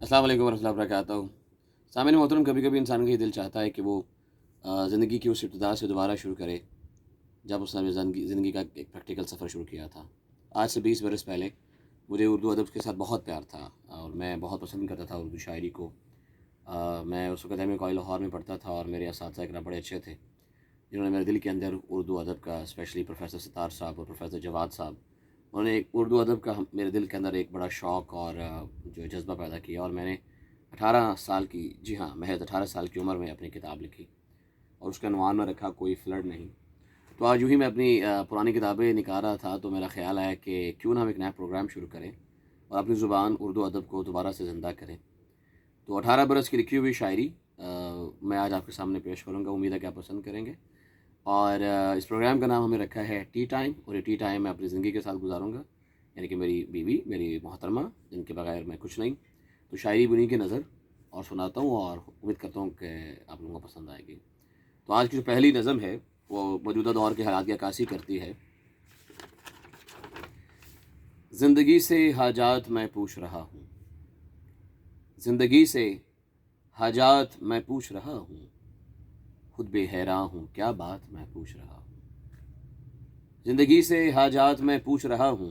अस्सलाम वालेकुम वरहमतुल्लाहि वबरकातुहू। सामईन मोहतरम, कभी कभी इंसान का ये दिल चाहता है कि वो ज़िंदगी की उस इब्तिदा से दोबारा शुरू करे जब उसने ज़िंदगी का एक प्रैक्टिकल सफ़र शुरू किया था। आज से 20 बरस पहले मुझे उर्दू अदब के साथ बहुत प्यार था और मैं बहुत पसंद करता था उर्दू शायरी को। मैं उस वक्त एम ए कॉलेज लाहौर में पढ़ता था और मेरे असातिज़ा इकराम बड़े अच्छे थे जिन्होंने मेरे दिल के अंदर उर्दू अदब का, स्पेशली प्रोफेसर सितार साहब और प्रोफेसर जवाद साहब, उन्होंने एक उर्दू अदब का मेरे दिल के अंदर एक बड़ा शौक़ और जो जज्बा पैदा किया। और मैंने 18 साल की, जी हाँ, महज 18 साल की उम्र में अपनी किताब लिखी और उसका अनवान में रखा कोई फ्लड नहीं। तो आज यूँ ही मैं अपनी पुरानी किताबें निकाल रहा था तो मेरा ख़्याल आया कि क्यों ना हम एक नया प्रोग्राम शुरू करें और अपनी ज़ुबान उर्दू अदब को दोबारा से ज़िंदा करें। तो 18 बरस की लिखी हुई शायरी मैं आज आपके सामने पेश करूँगा। उम्मीद है कि आप पसंद करेंगे। और इस प्रोग्राम का नाम हमें रखा है टी टाइम, और ये टी टाइम मैं अपनी ज़िंदगी के साथ गुजारूँगा, यानी कि मेरी बीवी, मेरी मोहतरमा, जिनके बगैर मैं कुछ नहीं। तो शायरी बुनी की नज़र और सुनाता हूँ और उम्मीद करता हूँ कि आप लोगों को पसंद आएगी। तो आज की जो पहली नज़म है वो मौजूदा दौर के हालात की अक्कासी करती है। ज़िंदगी से हाजात मैं पूछ रहा हूँ, ज़िंदगी से हाजात मैं पूछ रहा हूँ, खुद भी हैरान हूँ क्या बात मैं पूछ रहा हूँ। ज़िंदगी से हाजात मैं पूछ रहा हूँ,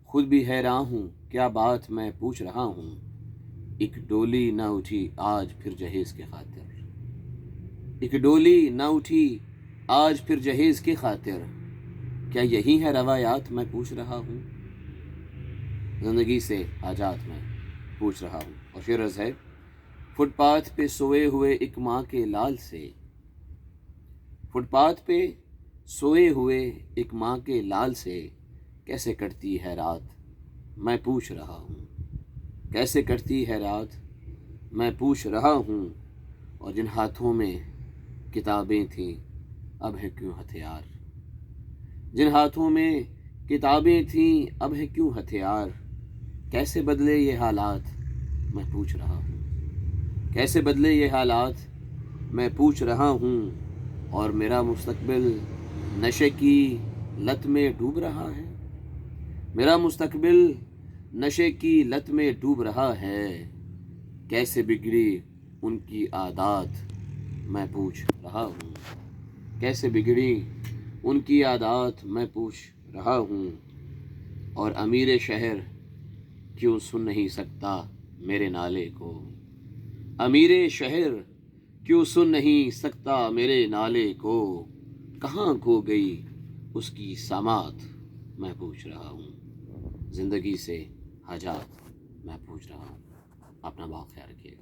खुद भी हैरान हूँ क्या बात मैं पूछ रहा हूँ। एक डोली न उठी आज फिर जहेज़ की खातिर, एक डोली न उठी आज फिर जहेज़ की खातिर, क्या यही है रवायात मैं पूछ रहा हूँ। ज़िंदगी से हाजात मैं पूछ रहा हूँ। और फिर अर्ज़ है, फुटपाथ पे सोए हुए एक माँ के लाल से, फुटपाथ पे सोए हुए एक माँ के लाल से, कैसे कटती है रात मैं पूछ रहा हूँ, कैसे कटती है रात मैं पूछ रहा हूँ। और जिन हाथों में किताबें थीं अब है क्यों हथियार, जिन हाथों में किताबें थीं अब है क्यों हथियार, कैसे बदले ये हालात मैं पूछ रहा हूँ, कैसे बदले ये हालात मैं पूछ रहा हूँ। और मेरा मुस्तकबिल नशे की लत में डूब रहा है, मेरा मुस्तकबिल नशे की लत में डूब रहा है, कैसे बिगड़ी उनकी आदत मैं पूछ रहा हूँ, कैसे बिगड़ी उनकी आदत मैं पूछ रहा हूँ। और अमीर शहर क्यों सुन नहीं सकता मेरे नाले को, अमीर शहर क्यों सुन नहीं सकता मेरे नाले को, कहाँ खो गई उसकी समात मैं पूछ रहा हूँ। ज़िंदगी से हाजात मैं पूछ रहा हूँ। अपना बहुत ख्याल रखिएगा।